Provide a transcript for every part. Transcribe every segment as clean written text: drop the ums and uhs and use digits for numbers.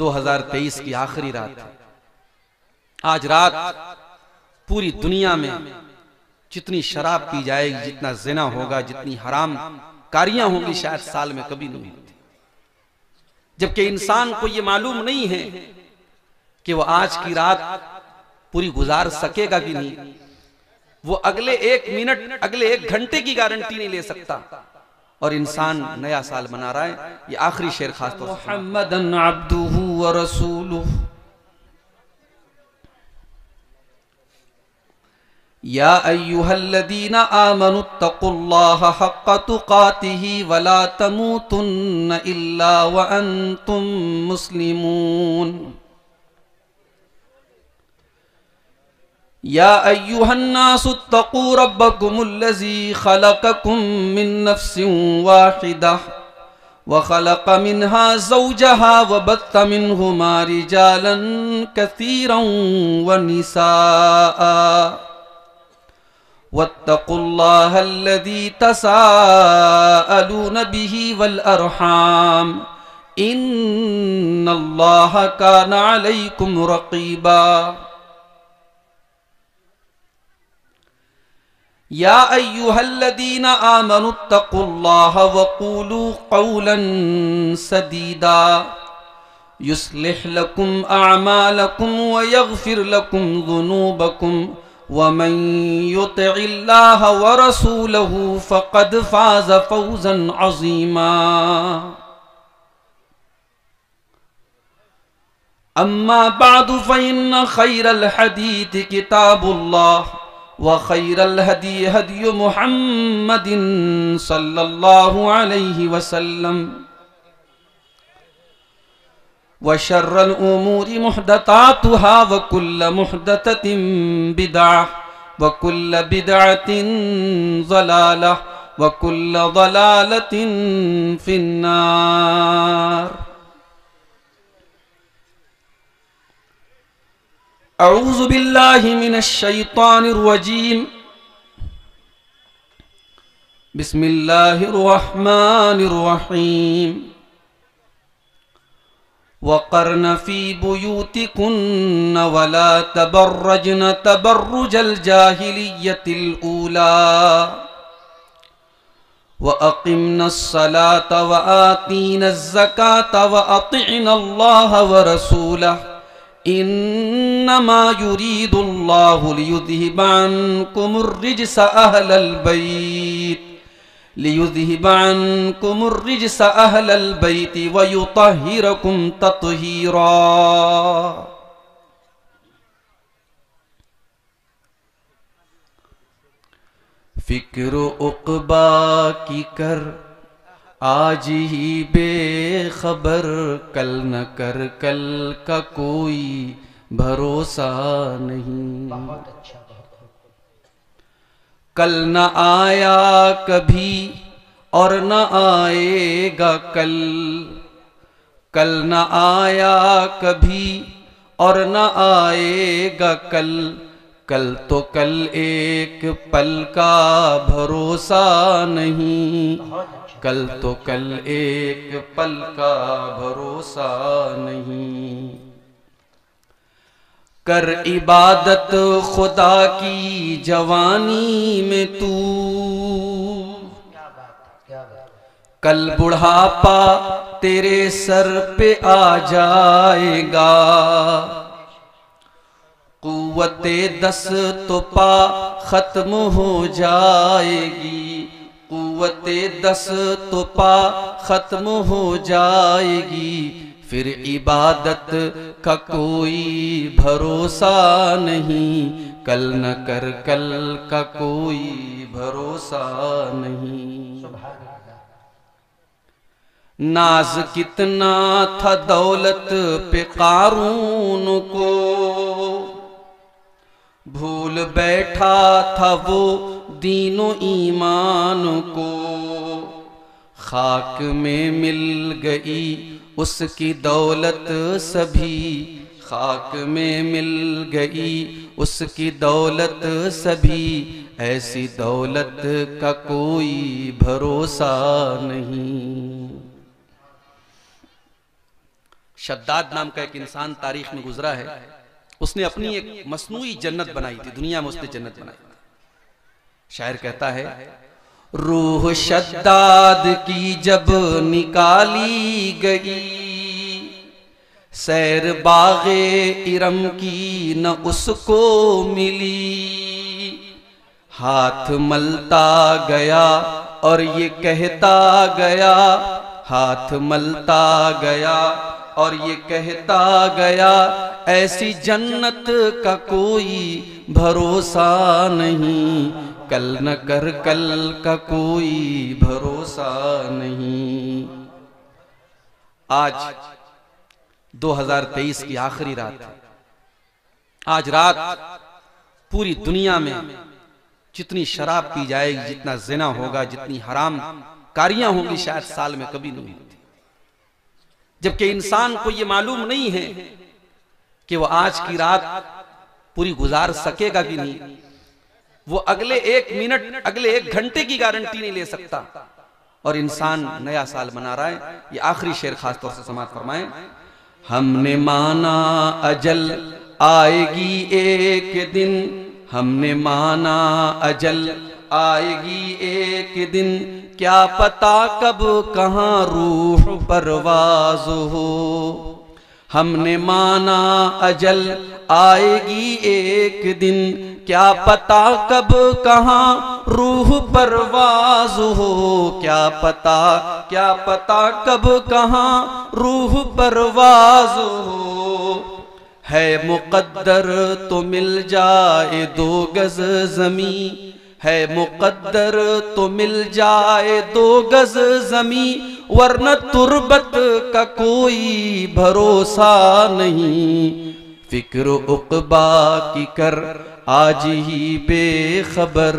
2023 की आखिरी रात है। आज रात पूरी दुनिया में जितनी शराब पी जाएगी, जितना जिना होगा, जितनी हराम कारियां होंगी, शायद साल में कभी नहीं होती। जबकि इंसान को यह मालूम नहीं है कि वो आज की रात पूरी गुजार सकेगा कि नहीं। वो अगले 1 मिनट, अगले 1 घंटे की गारंटी नहीं ले सकता। और इंसान नया साल मना रहा है। ये आखिरी शेर खास तौर से मुहम्मदन अब्दुहु व रसूलुहु या अय्युहल्लज़ीना आमनुत्तक़ुल्लाहा हक़्क़ तुक़ातिही वला तमूतुन्न इल्ला व अंतुम मुस्लिमून। या अय्युहन्नासुत्तक़ू रब्बकुमुल्लज़ी ख़लक़कुम मिन नफ़्सिन वाहिदा व ख़लक़ मिन्हा ज़ौजहा व बत्थ मिन्हुमा रिजालन कसीरन व निसाअ वत्तक़ुल्लाहल्लज़ी तसाअलून बिही वल अरहाम इन्नल्लाहा काना अलैकुम रक़ीबा। या अय्युहल्लज़ीना आमनुत्तक़ुल्लाहा वक़ूलू क़ौलन सदीदा युस्लिह लकुम अअमालकुम व यग़फ़िर लकुम ज़ुनूबकुम वमन युतिइल्लाह व रसूलहु फ़क़द फ़ाज़ फ़ौज़न अज़ीमा। अम्मा बअदु फ़इन्न ख़ैरल हदीथ किताबुल्लाह व खैरल हदी हदी मुहम्मदिन सल्लल्लाहु अलैहि वसल्लम व शर्रल उमूरि मुहदतातुहा व कुल्ल मुहदततिन बिदअह व कुल्ल बिदअतिन ज़लालह व कुल्ल ज़लालतिन फिन्नार। अऊज़ु बिल्लाहि मिनश शैतानिर रजीम। बिस्मिल्लाहिर रहमानिर रहीम। वक़र्न फ़ी बुयूतिकुन्न वला तबर्रजन तबर्रुजल जाहिलिय्यतिल ऊला व अक़िम्नस सलात व आतीनज़ ज़कात व अतिअनल्लाह व रसूलह इन्नमा युरीदुल्लाहु लियुज़हिबा अन्कुमुर रिज्स अहलल बैति व युतहिरकुम तत्हीरा। फिक्र उक़बा की कर आज ही बेखबर, कल न कर कल का कोई भरोसा नहीं। कल न आया कभी और न आएगा कल, कल न आया कभी और न आएगा कल, कल तो कल एक पल का भरोसा नहीं, कल तो कल एक पल का भरोसा नहीं। कर इबादत खुदा की जवानी में तू, कल बुढ़ापा तेरे सर पे आ जाएगा। कुव्वते 10 तो पा खत्म हो जाएगी, कुव्वते 10 तो पा खत्म हो जाएगी, फिर इबादत का कोई भरोसा नहीं, कल न कर कल का कोई भरोसा नहीं। नाज कितना था दौलत पे कारून को, भूल बैठा था वो दीनो ईमान को। खाक में मिल गई उसकी दौलत सभी, खाक में मिल गई उसकी दौलत सभी, ऐसी दौलत का कोई भरोसा नहीं। शद्दाद नाम का एक इंसान तारीख में गुजरा है, उसने अपनी एक मसनूई जन्नत बनाई थी, दुनिया में उसने जन्नत बनाई थी। शायर कहता है, रूह शद्दाद की जब निकाली गई, सैर बागे इरम की न उसको मिली। हाथ मलता गया और ये कहता गया, हाथ मलता गया और ये कहता गया, ऐसी जन्नत का कोई भरोसा नहीं, कल न कर कल का कोई भरोसा नहीं। आज 2023 की आखिरी रात है। आज रात पूरी दुनिया में जितनी शराब पी जाएगी, जितना जिना होगा, जितनी हराम कारियां होंगी, शायद साल में कभी नहीं होती। जबकि इंसान को यह मालूम नहीं है कि वो आज की रात पूरी गुजार सकेगा कि नहीं। वो अगले 1 मिनट, अगले 1 घंटे की गारंटी नहीं ले सकता। और इंसान नया साल मना रहा है। ये आखिरी शेर खास तौर से समाप्त फरमाएं, हमने माना अजल आएगी एक दिन, हमने माना अजल आएगी एक दिन, क्या पता कब कहाँ रूह परवाज हो। हमने माना अजल आएगी एक दिन, क्या पता कब कहाँ रूह परवाज हो। क्या पता कब कहाँ रूह परवाज हो। है मुकद्दर तो मिल जाए 2 गज जमी, है मुकद्दर तो मिल जाए 2 गज जमी, वरना तुर्बत का कोई भरोसा नहीं। फिक्र उक़बा की कर आज ही बेखबर,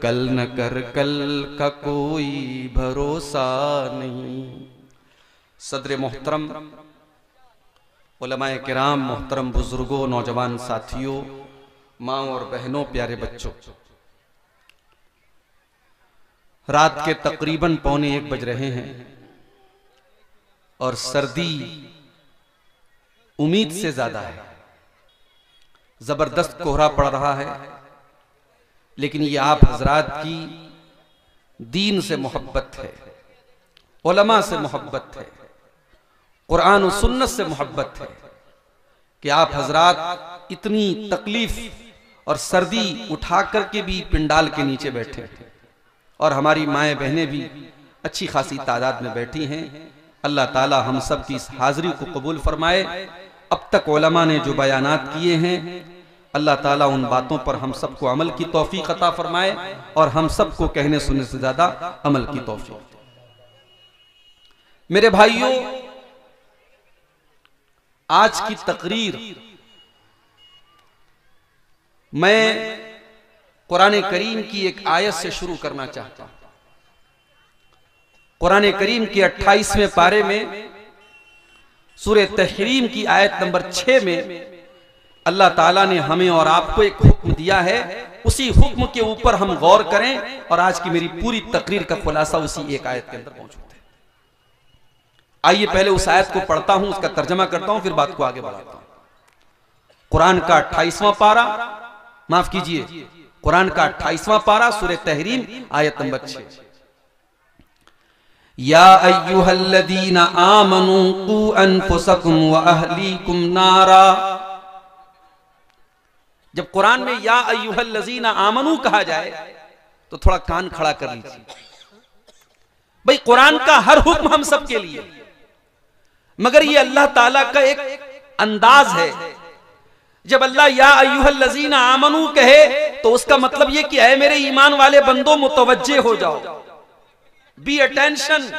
कल न कर कल का कोई भरोसा नहीं। सदर मोहतरम, उलमाए किराम, मोहतरम बुजुर्गों, नौजवान साथियों, माँ और बहनों, प्यारे बच्चों, रात के तकरीबन 1:15 बज रहे हैं और सर्दी उम्मीद से ज्यादा है। जबरदस्त कोहरा पड़ रहा है, लेकिन ये आप हजरात की दीन से मोहब्बत है, उलमा से मोहब्बत है, कुरान और सुन्नत से मोहब्बत है कि आप हजरात इतनी तकलीफ और सर्दी उठा करके भी पिंडाल के नीचे बैठे हैं। और हमारी माएँ बहनें भी अच्छी खासी तादाद में बैठी हैं। अल्लाह ताला हम सब की इस हाजिरी को कबूल फरमाए। अब तक उलमा ने जो बयानात किए हैं, अल्लाह ताला उन बातों पर हम सबको अमल की तौफीक अता फरमाए और हम सबको कहने सुनने से ज्यादा अमल की तौफीक। मेरे भाइयों, आज की तकरीर मैं कुरान करीम की एक आयत से शुरू करना चाहता हूं। कुरान करीम के 28वें पारे में सूरह तहरीम की आयत नंबर 6 में अल्लाह ताला ने हमें और आपको एक हुक्म दिया है। उसी हुक्म के ऊपर हम गौर करें और आज की मेरी पूरी तकरीर का खुलासा उसी एक आयत के अंदर मौजूद है। आइए पहले उस आयत को पढ़ता हूं, उसका तर्जमा करता हूं, फिर बात को आगे बढ़ाता हूं। कुरान का 28वां पारा, माफ कीजिए, कुरान का 28वां पारा, सूरह तहरीम, आयत नंबर 6। या अय्युहल्लज़ीना आमनू कू अनफुसकुम व अहलीकुम नारा। जब कुरान में या अय्युहल्लज़ीना आमनू कहा जाए तो थोड़ा कान खड़ा कर लीजिए। भाई, कुरान का हर हुक्म हम सब के लिए, मगर ये अल्लाह ताला का एक अंदाज है। जब अल्लाह या अय्युहल्लज़ीना आमनू कहे तो उसका मतलब ये कि ऐ मेरे ईमान वाले बंदो, मुतवज्जे हो जाओ, बी अटेंशन,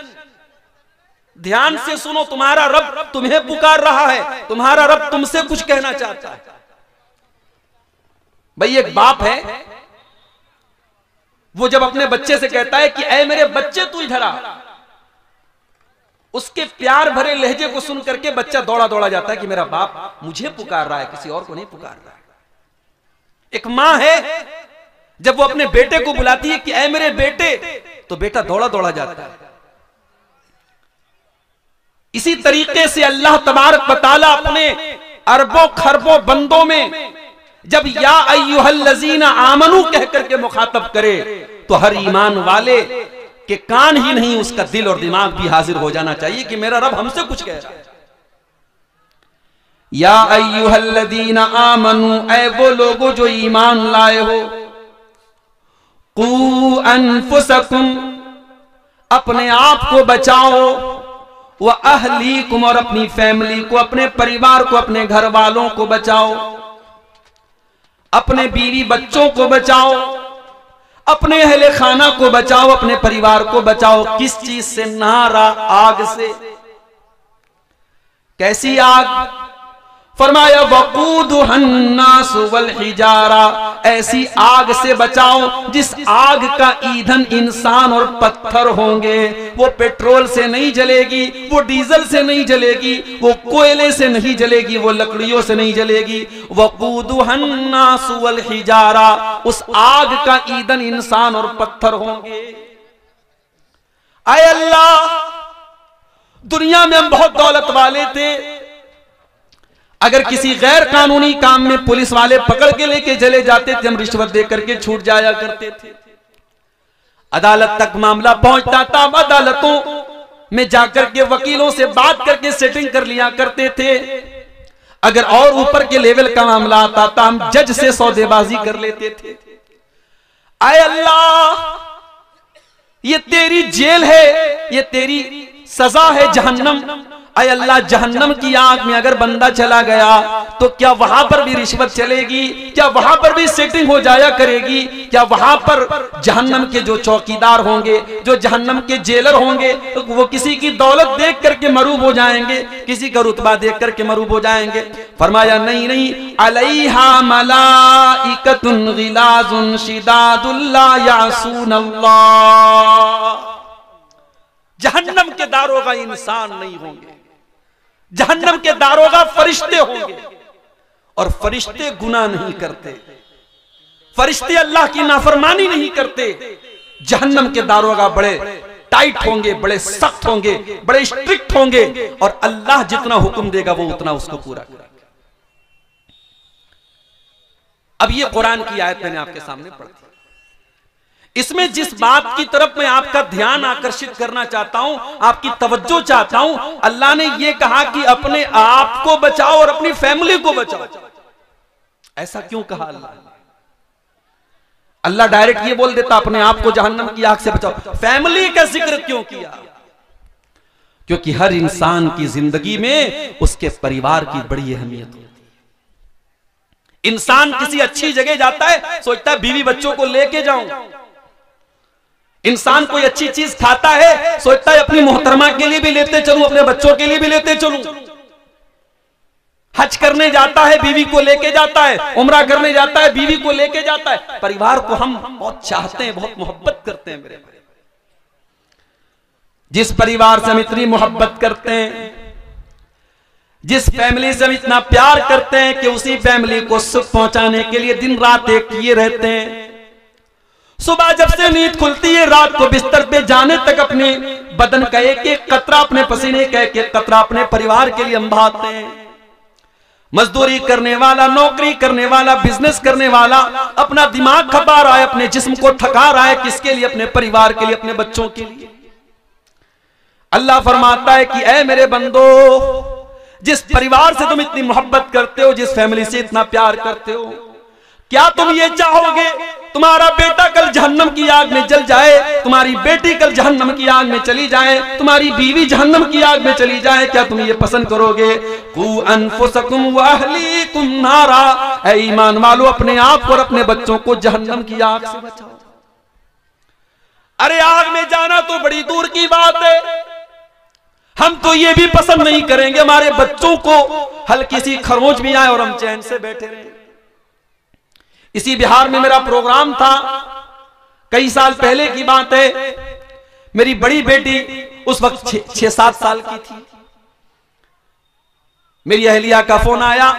ध्यान से सुनो, तुम्हारा रब तुम्हें पुकार रहा है, तुम्हारा रब तुमसे कुछ कहना चाहता है। भाई, एक बाप है, वो जब अपने बच्चे से कहता है कि ऐ मेरे बच्चे तू इधर आ, उसके प्यार भरे लहजे को सुन करके बच्चा दौड़ा दौड़ा जाता है कि मेरा बाप मुझे पुकार रहा है, किसी और को नहीं पुकार रहा है। एक मां है, जब वो अपने बेटे को बुलाती है कि ऐ मेरे बेटे, तो बेटा दौड़ा दौड़ा जाता है। इसी तरीके से अल्लाह तबारक व तआला अपने अरबों खरबों बंदों में जब या अय्युहल्लज़ीना आमनू कह करके मुखातब करे तो हर ईमान वाले के कान ही नहीं, उसका दिल और दिमाग भी हाजिर हो जाना चाहिए कि मेरा रब हमसे कुछ कह रहा है। या अय्युहल्लज़ीना आमनू, ऐ वो लोगो जो ईमान लाए हो, कू अनफुसकुम, अपने आप को बचाओ, व अहलीकुम, और अपनी फैमिली को, अपने परिवार को, अपने घर वालों को बचाओ, अपने बीवी बच्चों को बचाओ, अपने अहले खाना को बचाओ, अपने परिवार को बचाओ। किस चीज से? नारा, आग से। कैसी आग? फरमाया वक़ूदुहन्नास वल हिजारा, ऐसी आग से बचाओ जिस आग का ईंधन इंसान और पत्थर होंगे। वो पेट्रोल से नहीं जलेगी, वो डीजल से नहीं जलेगी, वो कोयले से नहीं जलेगी, वो लकड़ियों से नहीं जलेगी। वक़ूदुहन्नास वल हिजारा, उस आग का ईंधन इंसान और पत्थर होंगे। आए अल्लाह, दुनिया में हम बहुत दौलत वाले थे, अगर किसी गैर कानूनी काम में पुलिस वाले पकड़ के लेके चले जाते थे, हम रिश्वत दे करके छूट जाया करते थे। अदालत तक मामला पहुंचता था, अदालतों में जाकर के वकीलों से बात करके सेटिंग कर लिया करते थे। अगर और ऊपर के लेवल का मामला आता था, हम जज से सौदेबाजी कर लेते थे। आए अल्लाह, ये तेरी जेल है, ये तेरी सजा है जहन्नम। आए अल्लाह, जहन्नम की आग में अगर बंदा चला गया तो क्या वहां पर भी रिश्वत चलेगी? क्या वहां पर भी सेटिंग हो जाया करेगी? क्या वहां पर जहन्नम के जो चौकीदार होंगे, जो जहन्नम के जेलर होंगे, तो वो किसी की दौलत देख करके मरूब हो जाएंगे, किसी का रुतबा देख करके मरूब हो जाएंगे? फरमाया नहीं नहीं, अलैहा मलाइकतुन गिलाजुन शिदादुन ला यासूनल्लाह। जहन्नम के दारोगा इंसान नहीं होंगे, जहन्नम के दारोगा फरिश्ते होंगे, और फरिश्ते गुनाह नहीं करते, फरिश्ते अल्लाह की नाफरमानी नहीं करते। जहन्नम के दारोगा बड़े टाइट होंगे, बड़े सख्त होंगे, बड़े स्ट्रिक्ट होंगे, और अल्लाह जितना हुक्म देगा वो उतना उसको पूरा करेगा। अब ये कुरान की आयत मैंने आपके सामने पढ़ी, इसमें जिस बात की तरफ मैं आपका ध्यान आकर्षित करना चाहता हूं, आपकी तवज्जो चाहता हूं, अल्लाह ने यह कहा कि अपने आप को बचाओ और अपनी फैमिली को बचाओ। ऐसा क्यों कहा अल्लाह? अल्लाह डायरेक्ट ये बोल देता अपने आप को जहन्नम की आग से बचाओ, फैमिली का जिक्र क्यों किया? क्योंकि हर इंसान की जिंदगी में उसके परिवार की बड़ी अहमियत होती है। इंसान किसी अच्छी जगह जाता है, सोचता है बीवी बच्चों को लेके जाऊं। इंसान कोई अच्छी चीज खाता है, सोचता है अपनी मोहतरमा के लिए भी लेते चलूं, अपने बच्चों के लिए भी लेते चलूं। हज करने जाता है, बीवी को लेके जाता है, उम्रा करने जाता है, बीवी को लेके जाता है। परिवार को हम बहुत चाहते हैं, बहुत मोहब्बत करते हैं। मेरे भाई, जिस परिवार से हम इतनी मोहब्बत करते हैं, जिस फैमिली से हम इतना प्यार करते हैं कि उसी फैमिली को सुख पहुंचाने के लिए दिन रात एक किए रहते हैं। सुबह जब से नींद खुलती है, रात को बिस्तर पे जाने तक अपने बदन का एक एक कतरा, अपने पसीने का एक एक कतरा अपने परिवार के लिए हम बहाते हैं। मजदूरी करने वाला, नौकरी करने वाला, बिजनेस करने वाला अपना दिमाग खपा रहा है, अपने जिस्म को थका रहा है, किसके लिए? अपने परिवार के लिए, अपने बच्चों के लिए। अल्लाह फरमाता है कि ऐ मेरे बंदो, जिस परिवार से तुम इतनी मोहब्बत करते हो, जिस फैमिली से इतना प्यार करते हो, क्या तुम ये चाहोगे तुम्हारा बेटा कल जहन्नम की आग में जल जाए, तुम्हारी बेटी कल जहन्नम की आग में चली जाए, तुम्हारी बीवी जहन्नम की आग में चली जाए? क्या तुम ये पसंद करोगे? कू अनफुसकुम व अहलीकुम नारा, ऐ ईमान वालो, अपने आप और अपने बच्चों को जहन्नम की आग से बचाओ। अरे आग में जाना तो बड़ी दूर की बात है, हम तो ये भी पसंद नहीं करेंगे हमारे बच्चों को हल्की सी खरोंच भी आए और हम चैन से बैठे रहे। इसी बिहार में मेरा प्रोग्राम था, कई साल पहले की बात है। मेरी बड़ी बेटी उस वक्त 6-7 साल की थी। मेरी अहलिया का फोन आया।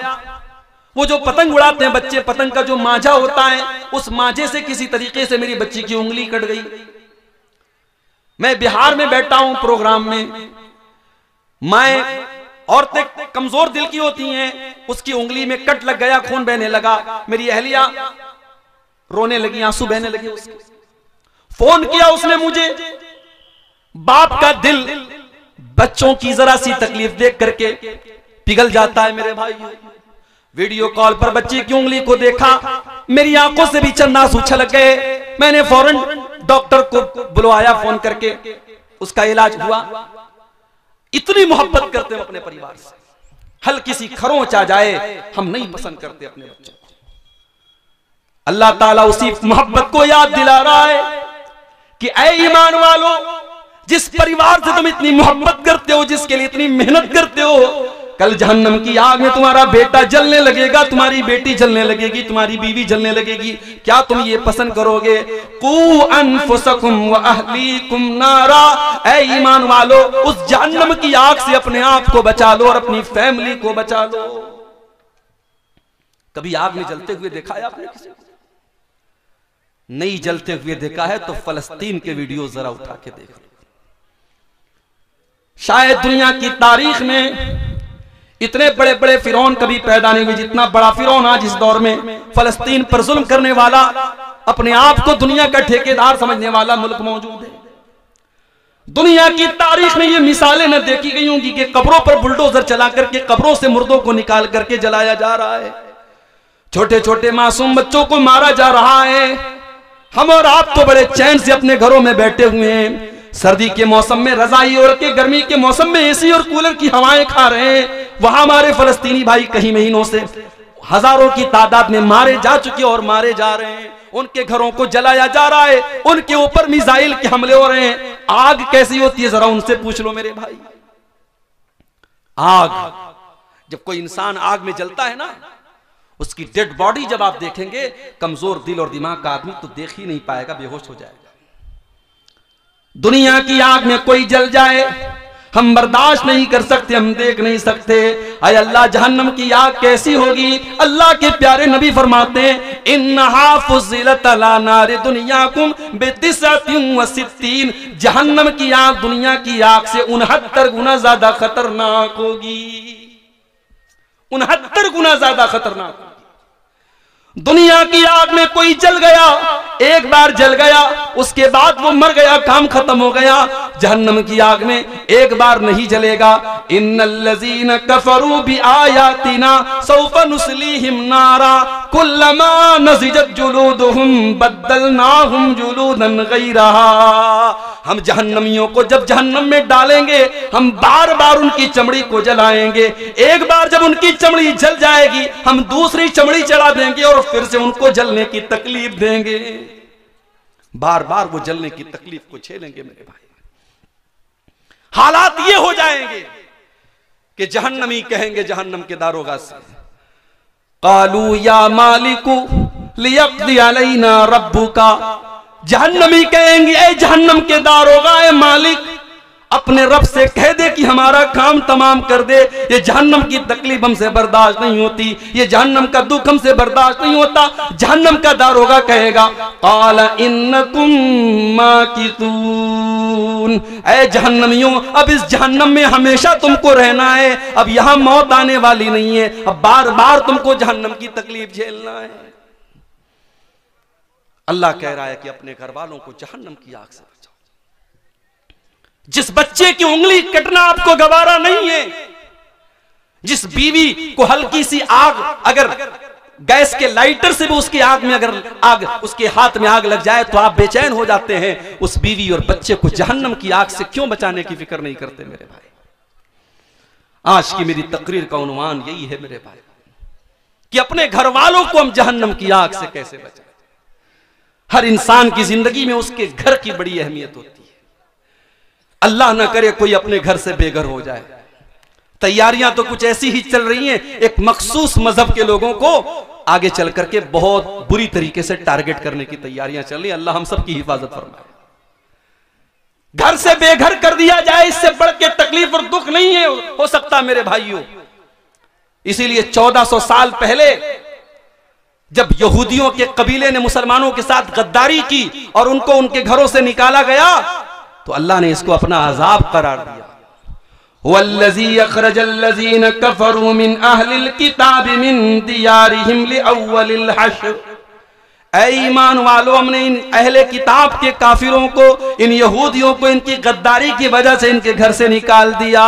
वो जो पतंग उड़ाते हैं बच्चे, पतंग का जो मांझा होता है, उस मांझे से किसी तरीके से मेरी बच्ची की उंगली कट गई। मैं बिहार में बैठा हूं प्रोग्राम में, माए औरतें कमजोर दिल की होती हैं, उसकी उंगली में कट लग गया, खून बहने लगा, मेरी अहलिया रोने लगी, आंसू बहने लगे उसके। फोन किया उसने मुझे, बाप का दिल बच्चों की जरा सी तकलीफ देख करके पिघल जाता है मेरे भाई। वीडियो कॉल पर बच्चे की उंगली को देखा, मेरी आंखों से भी चंद आंसू छलक गए। मैंने फौरन डॉक्टर को बुलवाया फोन करके, उसका इलाज हुआ। इतनी मोहब्बत करते हैं अपने परिवार से, हल्की सी खरोंच आ जाए हम नहीं पसंद करते अपने बच्चों को। अल्लाह ताला उसी मोहब्बत को याद दिला रहा है कि ऐ ईमान वालों, जिस परिवार से तुम इतनी मोहब्बत करते हो, जिसके लिए इतनी मेहनत करते हो, कल जहन्नम की आग में तुम्हारा बेटा जलने लगेगा, तुम्हारी बेटी जलने लगेगी, तुम्हारी बीवी जलने लगेगी। क्या तुम ये पसंद करोगे? कू अनफुसकुम व अहलीकुम नारा, ऐ ईमान वालो, उस जहन्नम की आग से अपने आप को बचा लो और अपनी फैमिली को बचा लो। कभी आग में जलते हुए देखा है आपने किसी को? नहीं जलते हुए देखा है तो फलस्तीन के वीडियो जरा उठा के देख लो। शायद दुनिया की तारीख में इतने बड़े बड़े फिरौन कभी पैदा नहीं हुए जितना बड़ा फिरौन आज इस दौर में फलस्तीन पर जुल्म करने वाला, अपने आप को दुनिया का ठेकेदार समझने वाला मुल्क मौजूद है। दुनिया की तारीख में ये मिसालें न देखी गई होंगी कि कब्रों पर बुलडोजर चला करके कब्रों से मुर्दों को निकाल करके जलाया जा रहा है, छोटे छोटे मासूम बच्चों को मारा जा रहा है। हम और आप तो बड़े चैन से अपने घरों में बैठे हुए हैं, सर्दी के मौसम में रजाई और के गर्मी के मौसम में एसी और कूलर की हवाएं खा रहे हैं। वहां हमारे फलस्तीनी भाई कई महीनों से हजारों की तादाद में मारे जा चुके और मारे जा रहे हैं, उनके घरों को जलाया जा रहा है, उनके ऊपर मिसाइल के हमले हो रहे हैं। आग कैसी होती है जरा उनसे पूछ लो मेरे भाई। आग, जब कोई इंसान आग में जलता है ना, उसकी डेड बॉडी जब आप देखेंगे, कमजोर दिल और दिमाग का आदमी तो देख ही नहीं पाएगा, बेहोश हो जाएगा। दुनिया की आग में कोई जल जाए हम बर्दाश्त नहीं कर सकते, हम देख नहीं सकते। अय अल्लाह, जहन्नम की आग कैसी होगी? अल्लाह के प्यारे नबी फरमाते हैं, इन्नहा फुज़िलत अला नारि दुनियाकुम बितिसअतिन व सित्तीन, जहन्नम की आग दुनिया की आग से 69 गुना ज्यादा खतरनाक होगी। 69 गुना ज्यादा खतरनाक होगी। दुनिया की आग में कोई जल गया, एक बार जल गया, उसके बाद वो मर गया, काम खत्म हो गया। जहन्नम की आग में एक बार नहीं जलेगा। इन्नल्लज़ीना कफरू बिआयातिना सौफा नुस्लीहिम नारा कुल्लमा नज़िजत जुलूदुहुम बद्दलनाहुम जुलूदन गैरहा। हम जहन्नमियों को जब जहन्नम में डालेंगे, हम बार बार उनकी चमड़ी को जलाएंगे। एक बार जब उनकी चमड़ी जल जाएगी, हम दूसरी चमड़ी चढ़ा देंगे और फिर से उनको जलने की तकलीफ देंगे। बार बार वो जलने की तकलीफ को झेलेंगे मेरे भाई। हालात ये हो जाएंगे कि जहन्नमी कहेंगे जहन्नम के दारोगा से, कालू या मालिकू लियक़्दी अलैना रब्बुका। जहन्नमी कहेंगे, ए जहन्नम के दारोगा, ए मालिक, अपने रब से कह दे कि हमारा काम तमाम कर दे। ये जहन्नम की तकलीफ हमसे बर्दाश्त नहीं होती, ये जहन्नम का दुख हमसे बर्दाश्त नहीं होता। जहन्नम का दारोगा कहेगा, क़ाल इन्नकुम माकिसून, ऐ जहन्नमियों, अब इस जहन्नम में हमेशा तुमको रहना है, अब यहां मौत आने वाली नहीं है, अब बार बार तुमको जहन्नम की तकलीफ झेलना है। अल्लाह कह रहा है कि अपने घर वालों को जहन्नम की आग से बचाओ। जिस बच्चे की उंगली कटना आपको गवारा नहीं है, जिस बीवी को हल्की सी आग, अगर गैस के लाइटर से भी उसकी आग में अगर आग, उसके हाथ में आग लग जाए तो आप बेचैन हो जाते हैं, उस बीवी और बच्चे को जहन्नम की आग से क्यों बचाने की फिक्र नहीं करते मेरे भाई। आज की मेरी तकरीर का उन्वान यही है मेरे भाई, कि अपने घर वालों को हम जहन्नम की आग से कैसे बचाएं। हर इंसान की जिंदगी में उसके घर की बड़ी अहमियत होती है। अल्लाह ना करे कोई अपने घर से बेघर हो जाए। तैयारियां तो कुछ ऐसी ही चल रही हैं, एक मखसूस मजहब के लोगों को आगे चल करके बहुत बुरी तरीके से टारगेट करने की तैयारियां चल रही हैं। अल्लाह हम सब की हिफाजत फरमाए। घर से बेघर कर दिया जाए, इससे बढ़ के तकलीफ और दुख नहीं है हो सकता मेरे भाइयों। इसीलिए 1400 साल पहले जब यहूदियों के कबीले ने मुसलमानों के साथ गद्दारी की और उनको उनके घरों से निकाला गया, तो अल्लाह ने इसको अपना अजाब करार दिया। वल्लज़ी अख़रजल्लज़ीन कफ़रू मिन अहलिल किताबि मिन दियारिहिम लिअव्वलिल हश्र। ऐ ईमान वालों, हमने इन अहले किताब के काफिरों को, इन यहूदियों को इनकी गद्दारी की वजह से इनके घर से निकाल दिया।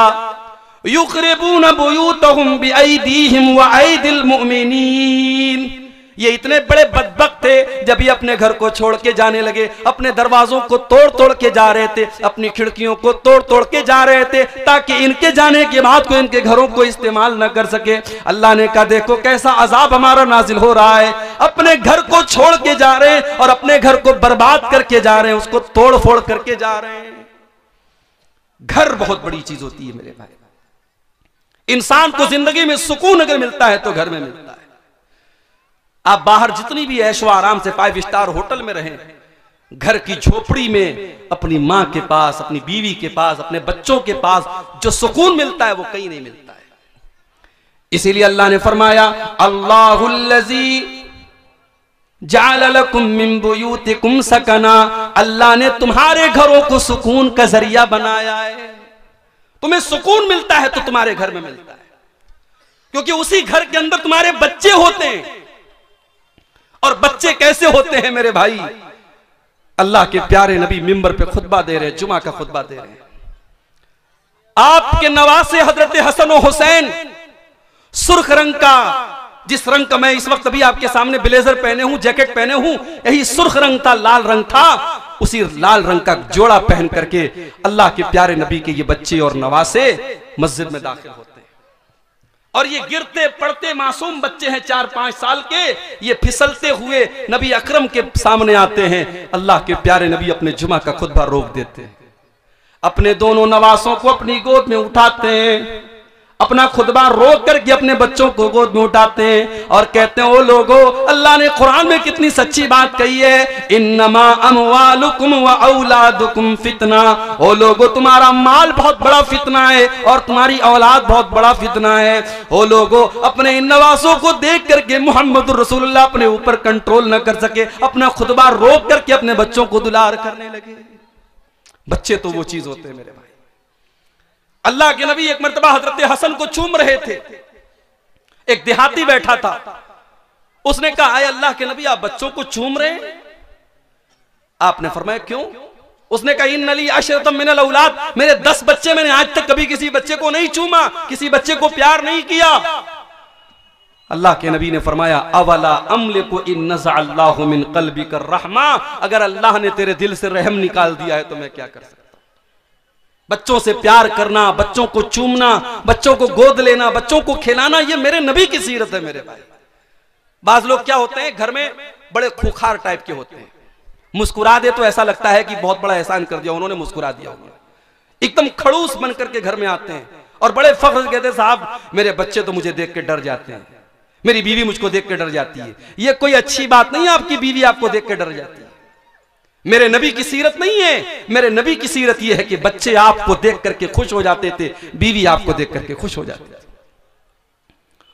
युख़रिबून बुयूतहुम बिअयदीहिम व अयदिल मुमिनीन। ये इतने बड़े बदबख्त थे, जब ये अपने घर को छोड़ के जाने लगे, अपने दरवाजों को तोड़ तोड़ के जा रहे थे, अपनी खिड़कियों को तोड़ तोड़ के जा रहे थे, ताकि इनके जाने के बाद कोई इनके घरों को इस्तेमाल न कर सके। अल्लाह ने कहा देखो कैसा अजाब हमारा नाजिल हो रहा है, अपने घर को छोड़ के जा रहे हैं और अपने घर को बर्बाद करके जा रहे हैं, उसको तोड़ फोड़ करके जा रहे हैं। घर बहुत बड़ी चीज होती है मेरे भाई। इंसान को जिंदगी में सुकून अगर मिलता है तो घर में मिलता है। आप बाहर जितनी भी ऐशो आराम से 5 स्टार होटल में रहें, घर की झोपड़ी में अपनी मां के पास, अपनी बीवी के पास, अपने बच्चों के पास जो सुकून मिलता है वो कहीं नहीं मिलता है। इसीलिए अल्लाह ने फरमाया अल्लाहुल्लज़ी जअल लकुम मिन बुयूतिकुम सकना। अल्लाह ने तुम्हारे घरों को सुकून का जरिया बनाया है। तुम्हें सुकून मिलता है तो तुम्हारे घर में मिलता है, क्योंकि उसी घर के अंदर तुम्हारे बच्चे होते हैं। और बच्चे कैसे होते हैं मेरे भाई? अल्लाह के प्यारे नबी मिंबर पे खुतबा दे रहे हैं, जुमा का खुतबा दे रहे हैं। आपके नवासे हजरत हसन और हुसैन सुर्ख रंग का, जिस रंग का मैं इस वक्त अभी आपके सामने ब्लेजर पहने हूं, जैकेट पहने हूं, यही सुर्ख रंग था, लाल रंग था। उसी लाल रंग का जोड़ा पहन करके अल्लाह के प्यारे नबी के ये बच्चे और नवासे मस्जिद में दाखिल होते हैं। और ये गिरते पड़ते मासूम बच्चे हैं, 4-5 साल के, ये फिसलते हुए नबी अकरम के सामने आते हैं। अल्लाह के प्यारे नबी अपने जुमा का खुतबा रोक देते हैं, अपने दोनों नवासों को अपनी गोद में उठाते हैं, अपना खुतबा रोक करके अपने बच्चों को गोद में उठाते हैं और कहते हैं ओ लोगो, अल्लाह ने कुरान में कितनी सच्ची बात कही है, इन्नमा अमवालुकुम व औलादुकुम फितना। ओ लोगो, तुम्हारा माल बहुत बड़ा फितना है और तुम्हारी औलाद बहुत बड़ा फितना है। ओ लोगो, अपने इन नवासों को देख करके मोहम्मद रसूलुल्लाह अपने ऊपर कंट्रोल न कर सके, अपना खुतबा रोक करके अपने बच्चों को दुलार करने लगे। बच्चे तो वो चीज होते हैं मेरे भाई। अल्लाह के नबी एक मर्तबा हजरत हसन को चूम रहे थे। एक देहाती बैठा था, उसने कहा आए अल्लाह के नबी, आप बच्चों को चूम रहे हैं? आपने फरमाया क्यों? उसने कहा इन नली अशरतम मिनल औलाद, मेरे 10 बच्चे, मैंने आज तक कभी किसी बच्चे को नहीं चूमा, किसी बच्चे को प्यार नहीं किया। अल्लाह के नबी ने फरमाया अवला अमलिकु इन नज़अल्लाहु मिन क़ल्बिका रहमा। अगर अल्लाह ने तेरे दिल से रहम निकाल दिया है तो मैं क्या कर सकता। बच्चों से प्यार करना, बच्चों को चूमना, बच्चों को गोद लेना, बच्चों को खिलाना, ये मेरे नबी की सीरत है मेरे भाई। बाज लोग क्या होते हैं, घर में बड़े खूंखार टाइप के होते हैं, मुस्कुरा दे तो ऐसा लगता है कि बहुत बड़ा एहसान कर दिया उन्होंने, मुस्कुरा दिया। एकदम खड़ूस बन करके घर में आते हैं और बड़े फख्र से कहते हैं साहब मेरे बच्चे तो मुझे देख के डर जाते हैं, मेरी बीवी मुझको देख के डर जाती है। ये कोई अच्छी बात नहीं है, आपकी बीवी आपको देख के डर जाती है। मेरे नबी की सीरत नहीं है। मेरे नबी की सीरत यह है कि बच्चे आपको देख करके खुश हो जाते थे, बीवी आपको देख करके खुश हो जाती थी।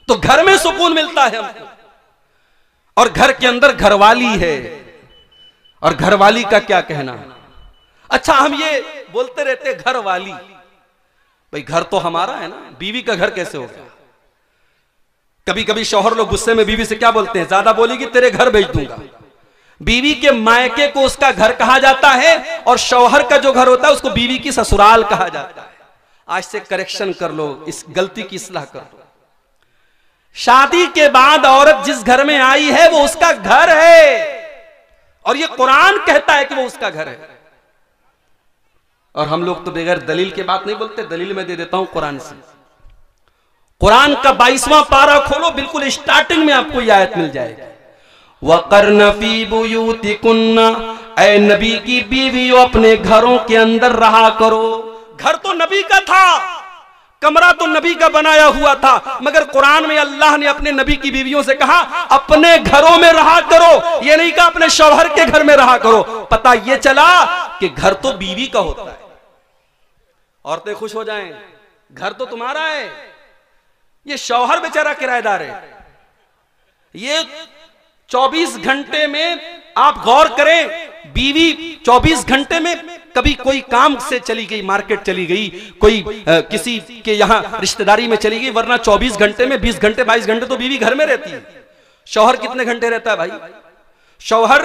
तो घर में सुकून मिलता है हमको, और घर के अंदर घरवाली है, और घरवाली का क्या कहना। अच्छा, हम ये बोलते रहते घरवाली, भाई घर तो हमारा है ना, बीवी का घर कैसे होगा? कभी कभी शौहर लोग गुस्से में बीवी से क्या बोलते हैं, ज्यादा बोलेगी तेरे घर भेज दूंगा। बीवी के मायके को उसका घर कहा जाता है, और शौहर का जो घर होता है उसको बीवी की ससुराल कहा जाता है। आज से करेक्शन कर लो, इस गलती की इस्लाह कर लो। शादी के बाद औरत जिस घर में आई है वो उसका घर है, और ये कुरान कहता है कि वो उसका घर है। और हम लोग तो बगैर दलील के बात नहीं बोलते। दलील मैं दे देता हूं कुरान से। कुरान का 22वां पारा खोलो, बिल्कुल स्टार्टिंग में आपको यह आयत मिल जाएगी, वक़र्न फ़ी बुयूतिकुन्ना, ऐ नबी की बीवियों अपने घरों के अंदर रहा करो। घर तो नबी का था, कमरा तो नबी का बनाया हुआ था, मगर कुरान में अल्लाह ने अपने नबी की बीवियों से कहा अपने घरों में रहा करो, ये नहीं कहा अपने शौहर के घर में रहा करो। पता ये चला कि घर तो बीवी का होता है। औरतें खुश हो जाएं, घर तो तुम्हारा है, ये शौहर बेचारा किराएदार है। ये 24 घंटे में आप गौर करें, बीवी 24 घंटे में कभी कोई काम से चली गई, मार्केट चली गई, कोई किसी के यहाँ रिश्तेदारी में चली गई, वरना 24 घंटे में 20 घंटे 22 घंटे तो बीवी घर में रहती है। शौहर कितने घंटे रहता है भाई? शौहर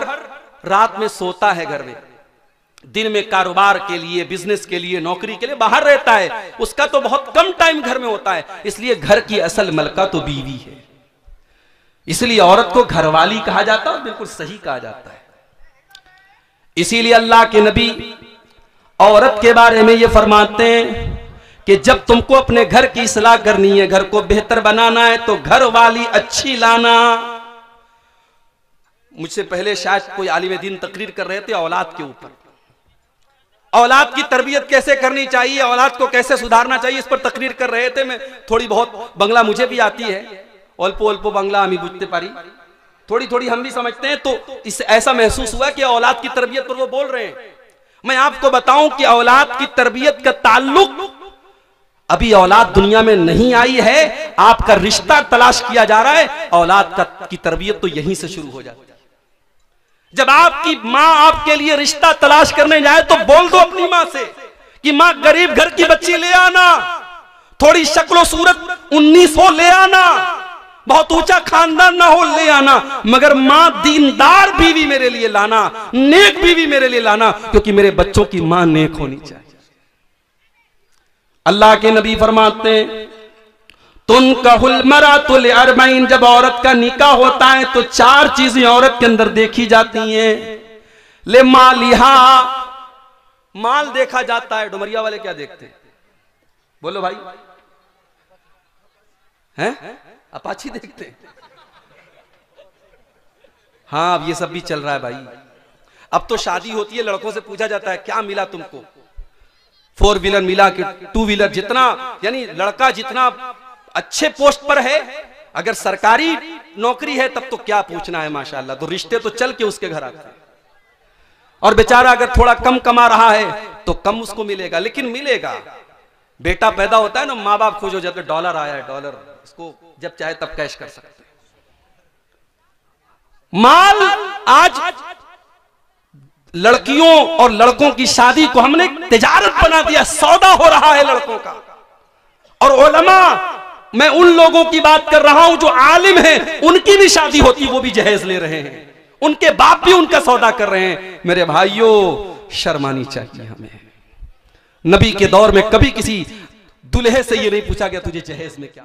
रात में सोता है घर में, दिन में कारोबार के लिए, बिजनेस के लिए, नौकरी के लिए बाहर रहता है, उसका तो बहुत कम टाइम घर में होता है। इसलिए घर की असल मलका तो बीवी है, इसलिए औरत को घरवाली कहा जाता है और बिल्कुल सही कहा जाता है। इसीलिए अल्लाह के नबी औरत के बारे में ये फरमाते हैं कि जब तुमको अपने घर की इस्लाह करनी है, घर को बेहतर बनाना है, तो घर वाली अच्छी लाना। मुझसे पहले शायद कोई आलिम दीन तकरीर कर रहे थे औलाद के ऊपर, औलाद की तरबियत कैसे करनी चाहिए, औलाद को कैसे सुधारना चाहिए, इस पर तकरीर कर रहे थे। मैं थोड़ी बहुत बंगला मुझे भी आती है, अल्पो अल्पो बांग्ला हमें बुझते पारी, थोड़ी थोड़ी हम भी समझते हैं। तो इससे ऐसा महसूस हुआ कि औलाद की तरबियत पर वो बोल रहे हैं। मैं आपको बताऊं कि औलाद की तरबियत का ताल्लुक, अभी औलाद दुनिया में नहीं आई है, आपका रिश्ता तलाश किया जा रहा है, औलाद की तरबियत तो यहीं से शुरू हो जाती है। जब आपकी माँ आपके लिए रिश्ता तलाश करने जाए तो बोल दो अपनी माँ से कि माँ गरीब घर की बच्ची ले आना, थोड़ी शक्लो सूरत 19 हो ले आना, बहुत ऊंचा खानदान ना हो ले आना, मगर माँ दीनदार बीवी मेरे लिए लाना, नेक बीवी मेरे लिए लाना, क्योंकि मेरे बच्चों की माँ नेक होनी चाहिए। अल्लाह के नबी फरमाते हैं तुनकाहुल मरातुल अरबईन, जब औरत का निकाह होता है तो 4 चीजें औरत के अंदर देखी जाती हैं। ले मालिहा, माल देखा जाता है। डुमरिया वाले क्या देखते हैं? बोलो भाई, हैं? अपाची देखते हैं? हाँ, अब ये सब भी चल रहा है भाई। अब तो शादी होती है, लड़कों से पूछा जाता है क्या मिला तुमको, 4 व्हीलर मिला कि 2 व्हीलर, जितना यानी लड़का जितना अच्छे पोस्ट पर है, अगर सरकारी नौकरी है तब तो क्या पूछना है, माशाल्लाह, तो रिश्ते तो चल के उसके घर आते हैं। और बेचारा अगर थोड़ा कम कमा रहा है तो कम उसको मिलेगा, लेकिन मिलेगा। बेटा पैदा होता है ना, माँ बाप खुश हो जाते, डॉलर आया है, डॉलर, इसको जब चाहे तब कैश कर सकते हैं। माल आज लड़कियों और लड़कों की शादी को हमने तिजारत बना दिया, सौदा हो रहा है लड़कों का। और उलमा, मैं उन लोगों की बात कर रहा हूं जो आलिम हैं, उनकी भी शादी होती, वो भी जहेज ले रहे हैं, उनके बाप भी उनका सौदा कर रहे हैं। मेरे भाइयों, शर्मानी चाहिए हमें। नबी के दौर में कभी किसी दूल्हे से ये नहीं पूछा गया तुझे जहेज में क्या